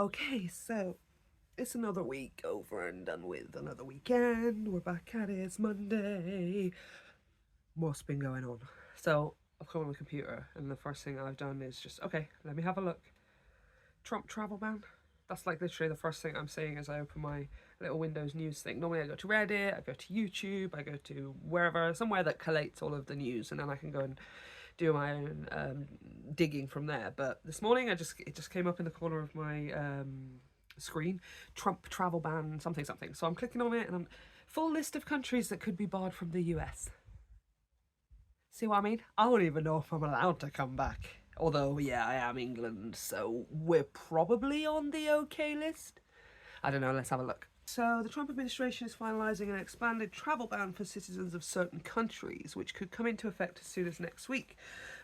Okay, so it's another week over and done with, another weekend. We're back at it. It's Monday. What's been going on? So I've come on the computer, and the first thing I've done is just, okay, let me have a look. Trump travel ban. That's like literally the first thing I'm saying as I open my little Windows news thing. Normally I go to Reddit, I go to YouTube, I go to wherever, somewhere that collates all of the news, and then I can go and do my own digging from there. But this morning it just came up in the corner of my screen, Trump travel ban something something. So I'm clicking on it, and I'm full list of countries that could be barred from the US. See what I mean? I don't even know if I'm allowed to come back. Although, yeah, I am England, so we're probably on the okay list. I don't know, let's have a look. So, the Trump administration is finalising an expanded travel ban for citizens of certain countries, which could come into effect as soon as next week,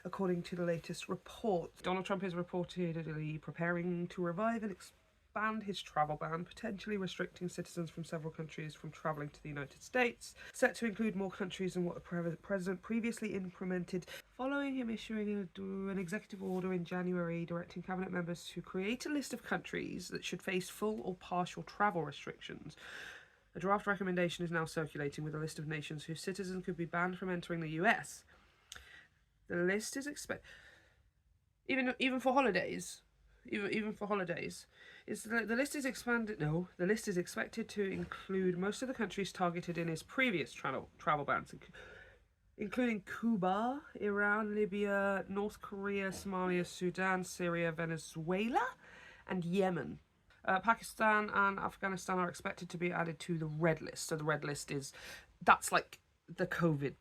according to the latest report. Donald Trump is reportedly preparing to revive and expand his travel ban, potentially restricting citizens from several countries from travelling to the United States, set to include more countries than what the president previously implemented, following him issuing an executive order in January directing cabinet members to create a list of countries that should face full or partial travel restrictions. A draft recommendation is now circulating with a list of nations whose citizens could be banned from entering the US. The list is even for holidays. Even for holidays, the list is expanded. No, the list is expected to include most of the countries targeted in his previous travel bans, including Cuba, Iran, Libya, North Korea, Somalia, Sudan, Syria, Venezuela, and Yemen. Pakistan and Afghanistan are expected to be added to the red list. So the red list that's like the COVID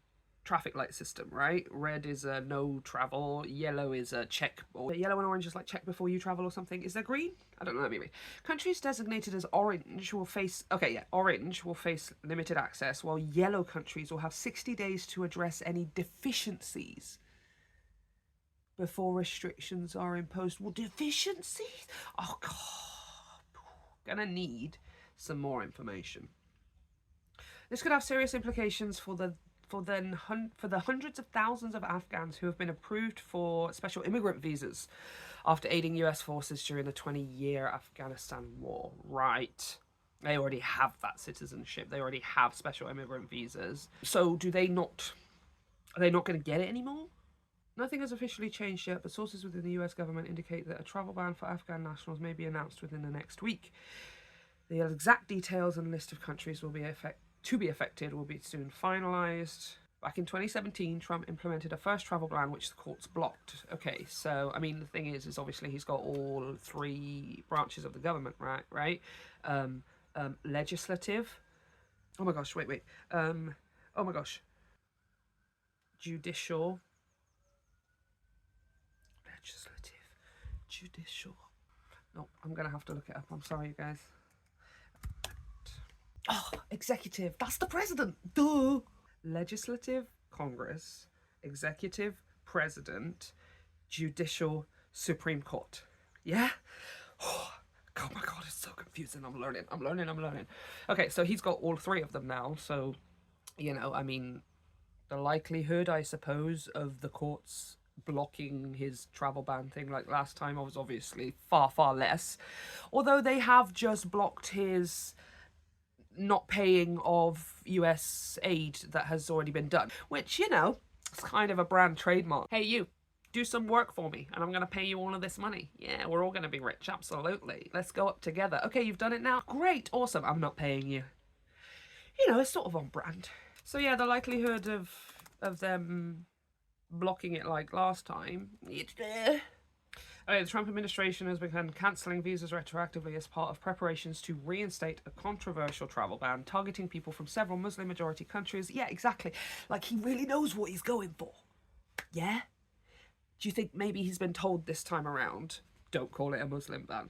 traffic light system, right? Red is a no travel, yellow is a check, or yellow and orange is like check before you travel or something. Is there green? I don't know, let me read. Countries designated as orange will face, orange will face limited access, while yellow countries will have 60 days to address any deficiencies before restrictions are imposed. Well, deficiencies? Oh, God. Gonna need some more information. This could have serious implications for the hundreds of thousands of Afghans who have been approved for special immigrant visas after aiding US forces during the 20-year Afghanistan war. Right. They already have that citizenship. They already have special immigrant visas. So are they not going to get it anymore? Nothing has officially changed yet, but sources within the US government indicate that a travel ban for Afghan nationals may be announced within the next week. The exact details and list of countries will be affected will be soon finalised. Back in 2017, Trump implemented a first travel ban, which the courts blocked. Okay, so, I mean, the thing is obviously he's got all three branches of the government, right? Legislative. Oh my gosh, wait. Oh my gosh. Judicial. Legislative. Judicial. No, I'm going to have to look it up. I'm sorry, you guys. Oh, executive. That's the president. Duh. Legislative, Congress. Executive, President. Judicial, Supreme Court. Yeah? Oh my God, it's so confusing. I'm learning. Okay, so he's got all three of them now. So, I mean, the likelihood, I suppose, of the courts blocking his travel ban thing like last time was obviously far, far less. Although they have just blocked his not paying of US aid that has already been done, which, it's kind of a brand trademark. Hey, you, do some work for me and I'm going to pay you all of this money. Yeah, we're all going to be rich, absolutely. Let's go up together. Okay, you've done it now. Great, awesome. I'm not paying you. It's sort of on brand. So yeah, the likelihood of them blocking it like last time, it's there. The Trump administration has begun cancelling visas retroactively as part of preparations to reinstate a controversial travel ban targeting people from several Muslim-majority countries. Yeah, exactly. Like, he really knows what he's going for. Yeah? Do you think maybe he's been told this time around, don't call it a Muslim ban?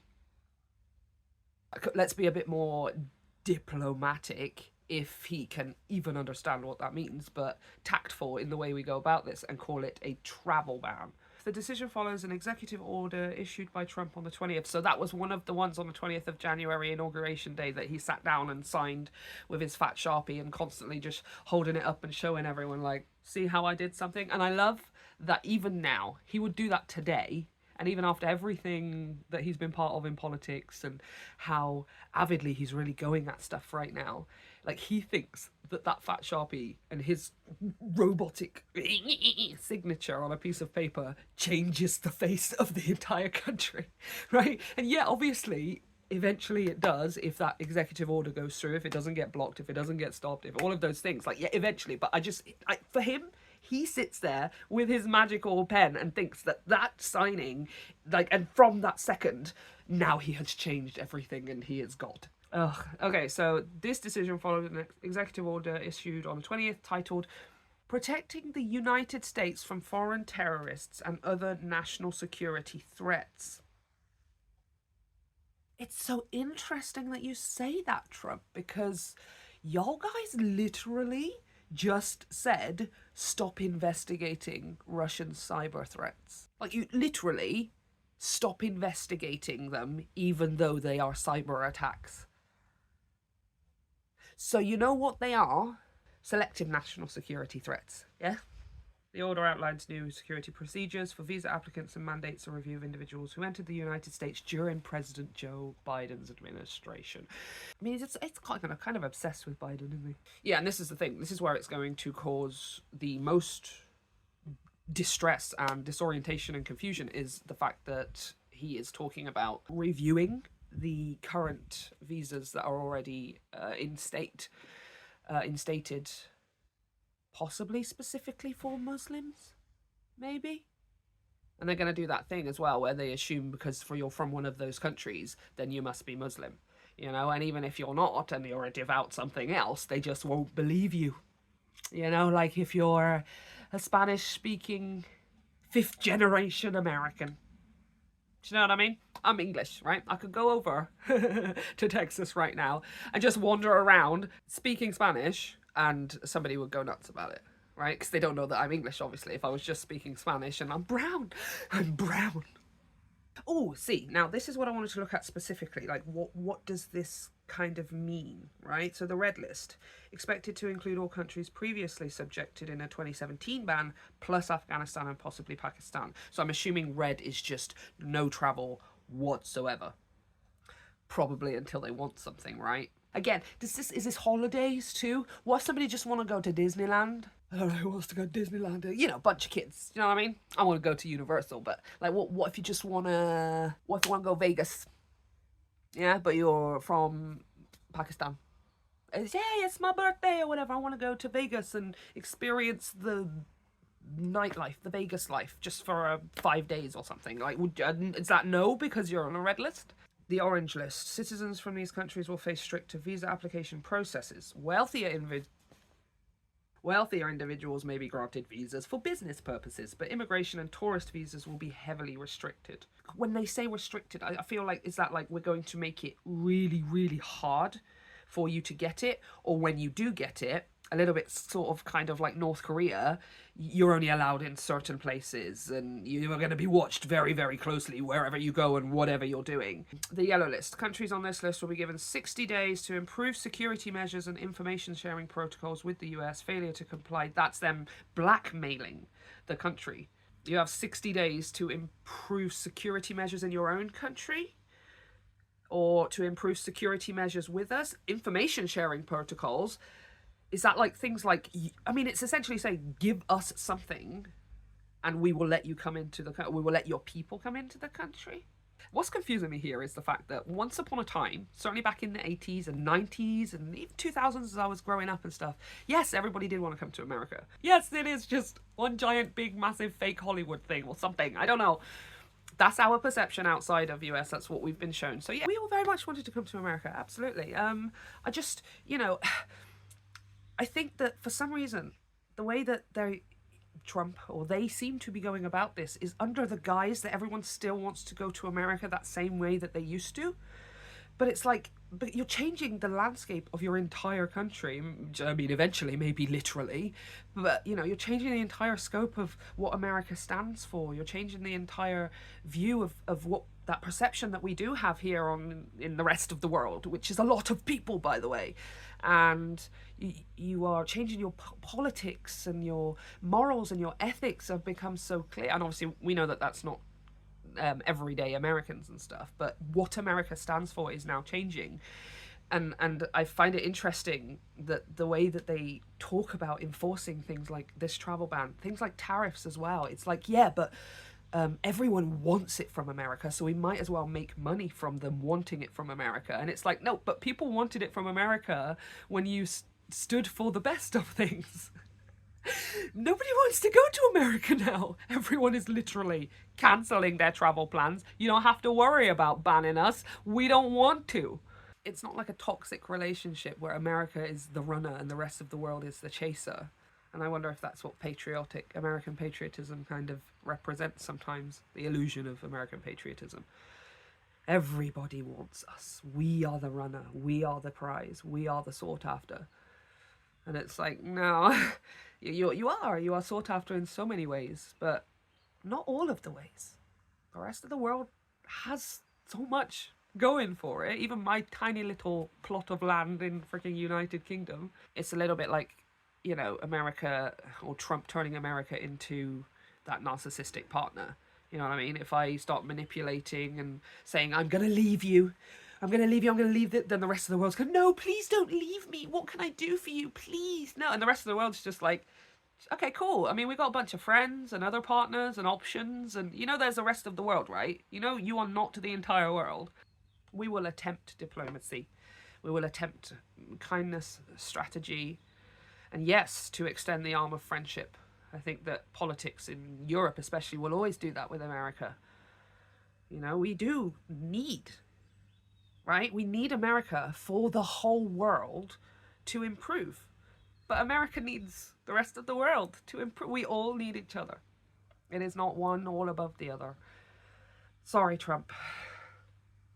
Let's be a bit more diplomatic, if he can even understand what that means, but tactful in the way we go about this and call it a travel ban. The decision follows an executive order issued by Trump on the 20th. So that was one of the ones on the 20th of January, Inauguration Day, that he sat down and signed with his fat Sharpie and constantly just holding it up and showing everyone, like, see how I did something? And I love that even now, he would do that today And even after everything that he's been part of in politics and how avidly he's really going at stuff right now, like, he thinks that that fat Sharpie and his robotic signature on a piece of paper changes the face of the entire country, right? And yeah, obviously, eventually it does, if that executive order goes through, if it doesn't get blocked, if it doesn't get stopped, if all of those things, like, yeah, eventually. But for him, he sits there with his magical pen and thinks that that signing, like, and from that second, now he has changed everything and he is God. Ugh. Okay, so this decision followed an executive order issued on the 20th titled Protecting the United States from Foreign Terrorists and Other National Security Threats. It's so interesting that you say that, Trump, because y'all guys literally just said stop investigating Russian cyber threats. Like, you literally stop investigating them even though they are cyber attacks. So you know what they are? Selective national security threats, yeah? The order outlines new security procedures for visa applicants and mandates a review of individuals who entered the United States during President Joe Biden's administration. I mean, it's kind of obsessed with Biden, isn't he? Yeah, and this is the thing. This is where it's going to cause the most distress and disorientation and confusion, is the fact that he is talking about reviewing the current visas that are already instated, possibly specifically for Muslims, maybe. And they're going to do that thing as well where they assume because you're from one of those countries, then you must be Muslim, you know. And even if you're not and you're a devout something else, they just won't believe you, you know. Like, if you're a Spanish speaking 5th generation American, do you know what I mean? I'm English, right? I could go over to Texas right now and just wander around speaking Spanish and somebody would go nuts about it, right? Because they don't know that I'm English, obviously. If I was just speaking Spanish and I'm brown. Oh, see, now this is what I wanted to look at specifically. Like, what does this kind of mean, right? So the red list, expected to include all countries previously subjected in a 2017 ban, plus Afghanistan and possibly Pakistan. So I'm assuming red is just no travel whatsoever. Probably until they want something, right? Again, is this holidays too? What if somebody just want to go to Disneyland? I don't know who wants to go to Disneyland. You know, bunch of kids. You know what I mean? I want to go to Universal, but like, what if you just wanna? What if you want to go Vegas? Yeah, but you're from Pakistan. It's my birthday or whatever. I want to go to Vegas and experience the nightlife, the Vegas life, just for 5 days or something. Like, is that no because you're on a red list? The orange list. Citizens from these countries will face stricter visa application processes. Wealthier individuals may be granted visas for business purposes, but immigration and tourist visas will be heavily restricted. When they say restricted, I feel like, is that like we're going to make it really, really hard for you to get it? Or when you do get it, a little bit sort of kind of like North Korea, you're only allowed in certain places and you are going to be watched very, very closely wherever you go and whatever you're doing. The yellow list. Countries on this list will be given 60 days to improve security measures and information sharing protocols with the US. Failure to comply, that's them blackmailing the country. You have 60 days to improve security measures in your own country, or to improve security measures with us. Information sharing protocols. Is that like things like, I mean, it's essentially saying, give us something and we will let you come into we will let your people come into the country. What's confusing me here is the fact that once upon a time, certainly back in the 80s and 90s and even 2000s as I was growing up and stuff, yes, everybody did want to come to America. Yes, it is just one giant, big, massive fake Hollywood thing or something. I don't know. That's our perception outside of US. That's what we've been shown. So yeah, we all very much wanted to come to America. Absolutely. I just, you know, I think that for some reason, the way that they seem to be going about this is under the guise that everyone still wants to go to America that same way that they used to. But it's like, but you're changing the landscape of your entire country. I mean, eventually, maybe literally, but, you know, you're changing the entire scope of what America stands for. You're changing the entire view of what that perception that we do have here in the rest of the world, which is a lot of people, by the way. And you are changing your politics, and your morals and your ethics have become so clear. And obviously we know that that's not everyday Americans and stuff. But what America stands for is now changing. And I find it interesting that the way that they talk about enforcing things like this travel ban, things like tariffs as well. It's like, yeah, but everyone wants it from America, so we might as well make money from them wanting it from America. And it's like, no, but people wanted it from America when you stood for the best of things. Nobody wants to go to America now. Everyone is literally cancelling their travel plans. You don't have to worry about banning us. We don't want to. It's not like a toxic relationship where America is the runner and the rest of the world is the chaser. And I wonder if that's what patriotic American patriotism kind of represents sometimes, the illusion of American patriotism. Everybody wants us. We are the runner. We are the prize. We are the sought after. And it's like, no, you are sought after in so many ways, but not all of the ways. The rest of the world has so much going for it. Even my tiny little plot of land in freaking United Kingdom. It's a little bit like, you know, America or Trump turning America into that narcissistic partner. You know what I mean? If I start manipulating and saying, I'm going to leave you, I'm going to leave you, I'm going to leave it, then the rest of the world's going, no, please don't leave me. What can I do for you? Please. No. And the rest of the world's just like, okay, cool. I mean, we've got a bunch of friends and other partners and options. And, you know, there's the rest of the world, right? You know, you are not the entire world. We will attempt diplomacy. We will attempt kindness, strategy, and yes, to extend the arm of friendship. I think that politics in Europe especially will always do that with America. You know, we do need, right? We need America for the whole world to improve. But America needs the rest of the world to improve. We all need each other. It is not one all above the other. Sorry, Trump.